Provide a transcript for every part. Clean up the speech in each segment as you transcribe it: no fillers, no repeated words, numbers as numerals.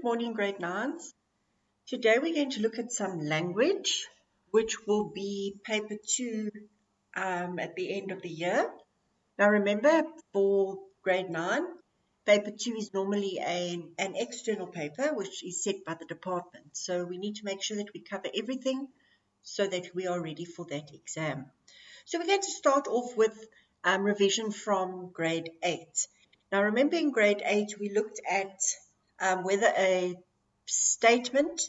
morning, grade 9s. Today we're going to look at some language, which will be paper 2 at the end of the year. Now remember, for grade 9, paper 2 is normally an external paper, which is set by the department. So we need to make sure that we cover everything so that we are ready for that exam. So we're going to start off with revision from grade 8. Now remember, in grade 8 we looked at whether a statement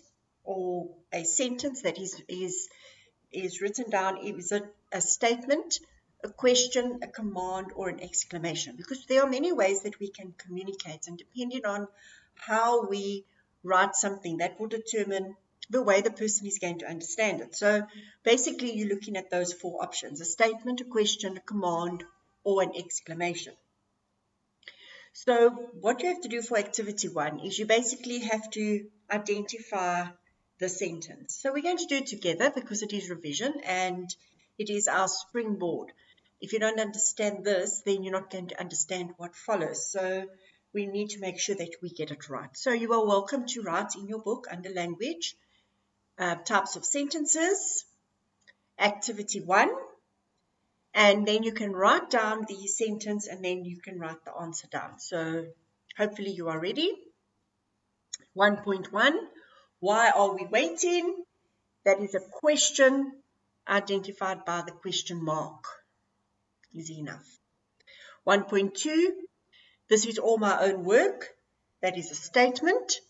or a sentence that is written down is a statement, a question, a command, or an exclamation, because there are many ways that we can communicate, and depending on how we write something, that will determine the way the person is going to understand it. So basically you're looking at those 4 options: a statement, a question, a command, or an exclamation. So what you have to do for activity 1 is you basically have to identify the sentence. So we're going to do it together because it is revision and it is our springboard. If you don't understand this, then you're not going to understand what follows. So we need to make sure that we get it right. So you are welcome to write in your book under language, types of sentences, activity 1, and then you can write down the sentence and then you can write the answer down. So hopefully you are ready. 1.1, why are we waiting? That is a question identified by the question mark. Easy enough. 1.2, this is all my own work. That is a statement.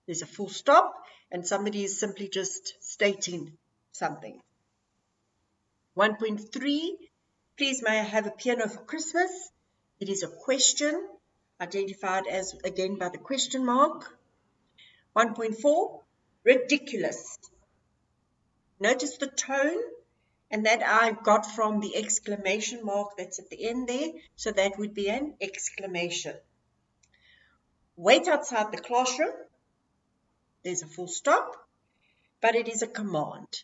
There's a full stop and somebody is simply just stating something. 1.3, please may I have a piano for Christmas? It is a question identified as, again, by the question mark. 1.4, ridiculous. Notice the tone, and that I got from the exclamation mark that's at the end there, so that would be an exclamation. Wait outside the classroom. There's a full stop, but it is a command.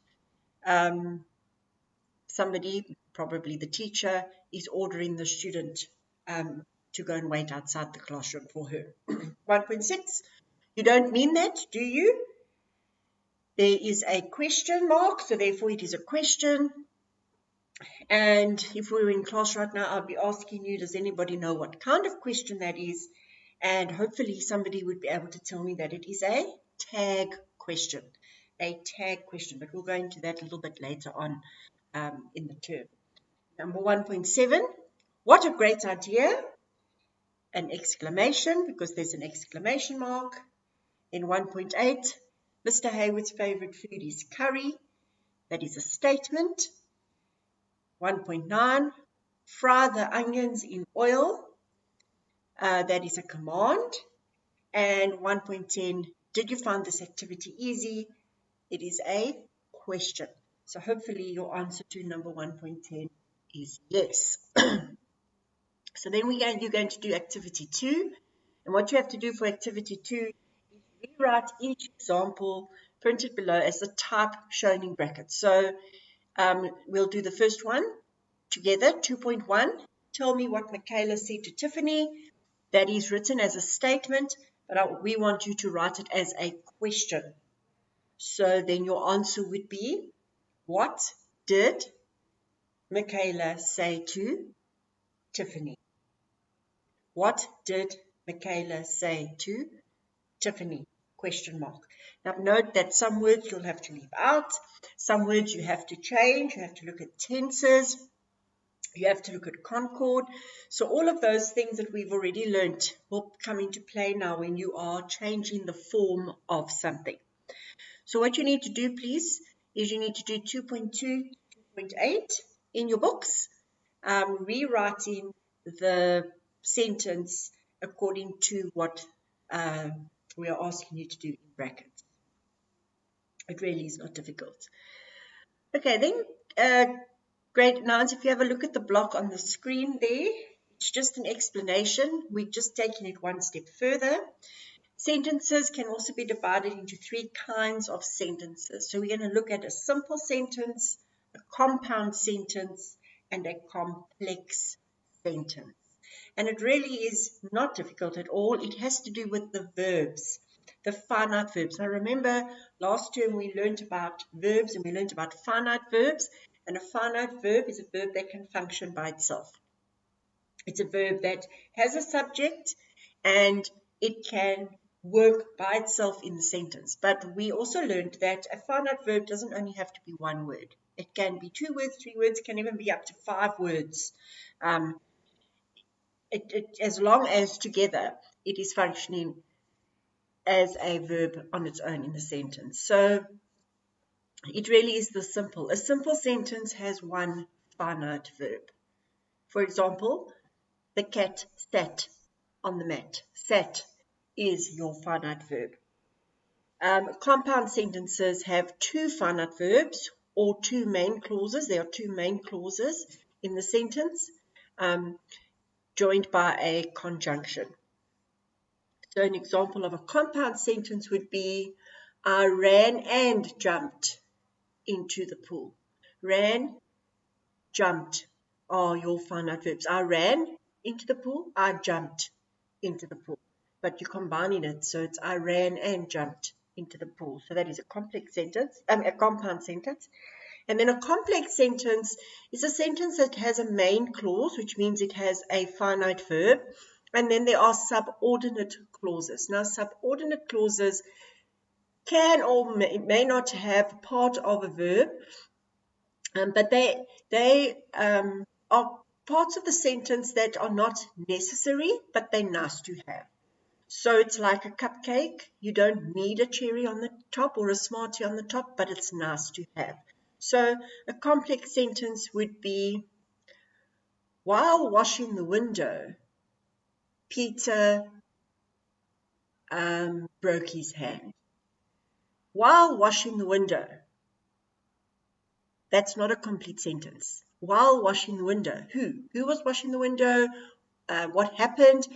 Somebody, probably the teacher, is ordering the student to go and wait outside the classroom for her. 1.6, you don't mean that, do you? There is a question mark, so therefore it is a question. And if we were in class right now, I'd be asking you, does anybody know what kind of question that is? And hopefully somebody would be able to tell me that it is a tag question. A tag question, but we'll go into that a little bit later on in the term. Number 1.7, what a great idea. An exclamation, because there's an exclamation mark. In 1.8, Mr. Hayward's favorite food is curry. That is a statement. 1.9, fry the onions in oil. That is a command. And 1.10, did you find this activity easy? It is a question. So hopefully your answer to number 1.10 is yes. So then you're going to do activity 2. And what you have to do for activity 2 is rewrite each example printed below as the type shown in brackets. So we'll do the first one together. 2.1, tell me what Michaela said to Tiffany. That is written as a statement, but we want you to write it as a question. So then your answer would be, what did Michaela say to Tiffany? What did Michaela say to Tiffany? Question mark. Now note that some words you'll have to leave out. Some words you have to change. You have to look at tenses. You have to look at concord. So all of those things that we've already learned will come into play now when you are changing the form of something. So what you need to do, please, is you need to do 2.2, 2.8 in your books, rewriting the sentence according to what we are asking you to do in brackets. It really is not difficult. Okay, then grade 9s, if you have a look at the block on the screen there, it's just an explanation. We've just taken it one step further. Sentences can also be divided into 3 kinds of sentences. So we're going to look at a simple sentence, a compound sentence, and a complex sentence. And it really is not difficult at all. It has to do with the verbs. the finite verbs. Now remember, last term we learned about verbs and we learned about finite verbs. And a finite verb is a verb that can function by itself. It's a verb that has a subject and it can work by itself in the sentence. But we also learned that a finite verb doesn't only have to be one word. It can be 2 words, 3 words, it can even be up to 5 words. As long as together it is functioning as a verb on its own in the sentence. So it really is this simple. A simple sentence has one finite verb. For example, the cat sat on the mat. Sat is your finite verb. Compound sentences have 2 finite verbs or 2 main clauses. There are 2 main clauses in the sentence, joined by a conjunction. So an example of a compound sentence would be, I ran and jumped into the pool. Ran, jumped are your finite verbs. I ran into the pool, I jumped into the pool. But you're combining it, so it's I ran and jumped into the pool. So that is a complex sentence, a compound sentence. And then a complex sentence is a sentence that has a main clause, which means it has a finite verb. And then there are subordinate clauses. Now, subordinate clauses can or may not have part of a verb, but they are parts of the sentence that are not necessary, but they're nice to have. So it's like a cupcake. You don't need a cherry on the top or a Smartie on the top, but it's nice to have. So a complex sentence would be, while washing the window, Peter broke his hand. While washing the window. That's not a complete sentence. While washing the window. Who was washing the window? What happened?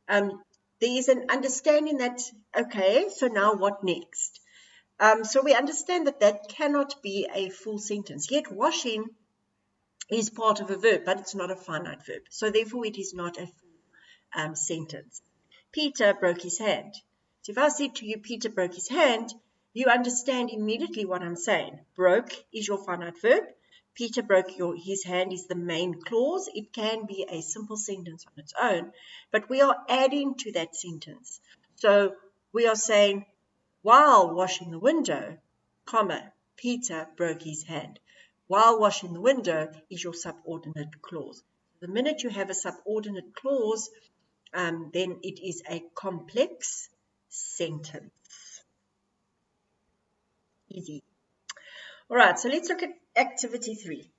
There is an understanding that, okay, so now what next? So we understand that that cannot be a full sentence. Yet washing is part of a verb, but it's not a finite verb. So therefore it is not a full sentence. Peter broke his hand. So if I said to you, Peter broke his hand, you understand immediately what I'm saying. Broke is your finite verb. Peter broke his hand is the main clause. It can be a simple sentence on its own, but we are adding to that sentence. So we are saying, while washing the window, comma, Peter broke his hand. While washing the window is your subordinate clause. The minute you have a subordinate clause, then it is a complex sentence. Easy. All right, so let's look at activity 3.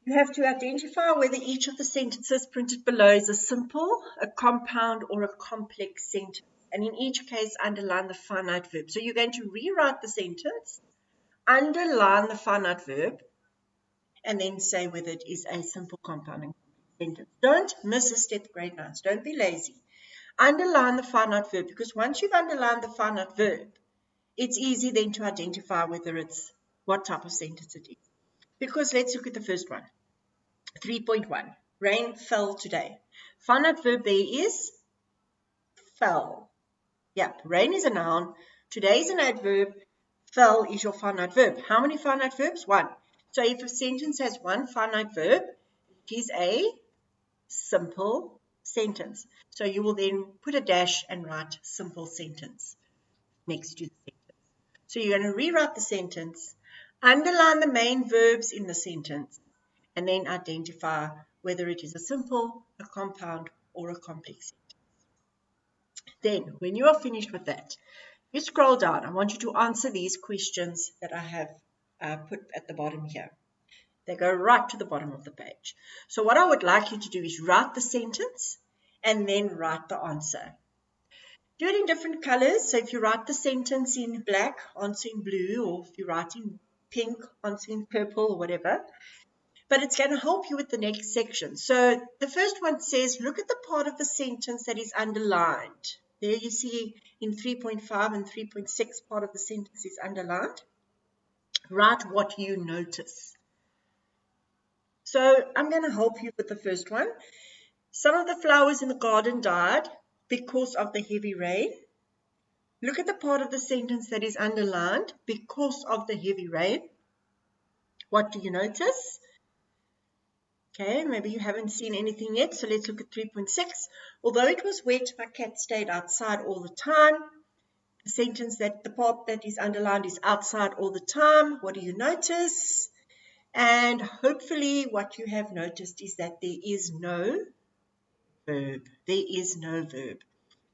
You have to identify whether each of the sentences printed below is a simple, a compound, or a complex sentence. And in each case, underline the finite verb. So you're going to rewrite the sentence, underline the finite verb, and then say whether it is a simple, compound, and complex sentence. Don't miss a step, grade 9s. Don't be lazy. Underline the finite verb, because once you've underlined the finite verb, it's easy then to identify whether it's what type of sentence it is. Because let's look at the first one. 3.1. Rain fell today. Finite verb there is fell. Yeah, rain is a noun. Today is an adverb. Fell is your finite verb. How many finite verbs? 1. So if a sentence has one finite verb, it is a simple sentence. So you will then put a dash and write simple sentence next to the sentence. So you're going to rewrite the sentence, underline the main verbs in the sentence, and then identify whether it is a simple, a compound, or a complex sentence. Then, when you are finished with that, you scroll down. I want you to answer these questions that I have put at the bottom here. They go right to the bottom of the page. So what I would like you to do is write the sentence and then write the answer. Do it in different colors. So if you write the sentence in black, answer in blue, or if you write in pink, answer in purple, or whatever. But it's going to help you with the next section. So the first one says, look at the part of the sentence that is underlined. There you see in 3.5 and 3.6 part of the sentence is underlined. Write what you notice. So I'm going to help you with the first one. Some of the flowers in the garden died because of the heavy rain. Look at the part of the sentence that is underlined, because of the heavy rain. What do you notice? Okay, maybe you haven't seen anything yet, so let's look at 3.6. Although it was wet, my cat stayed outside all the time. The sentence that the part that is underlined is outside all the time. What do you notice? And hopefully what you have noticed is that there is no verb. There is no verb.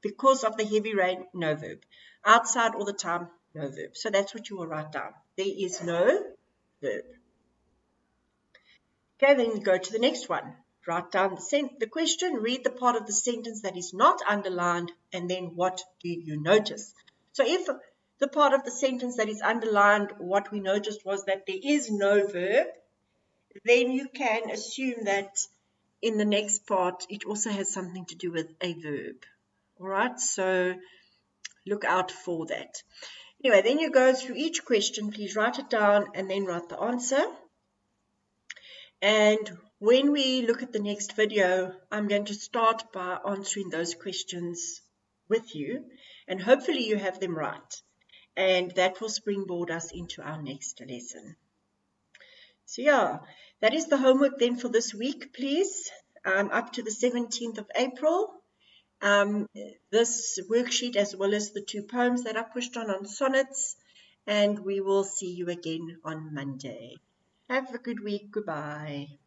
Because of the heavy rain, no verb. Outside all the time, no verb. So that's what you will write down. There is no verb. Okay, then you go to the next one. Write down the question, read the part of the sentence that is not underlined, and then what do you notice? So if the part of the sentence that is underlined, what we noticed was that there is no verb, then you can assume that in the next part, it also has something to do with a verb. All right, so look out for that. Anyway, then you go through each question. Please write it down and then write the answer. And when we look at the next video, I'm going to start by answering those questions with you, and hopefully you have them right. And that will springboard us into our next lesson. So yeah, that is the homework then for this week, please. Up to the 17th of April. This worksheet as well as the 2 poems that I pushed on sonnets, and we will see you again on Monday. Have a good week. Goodbye.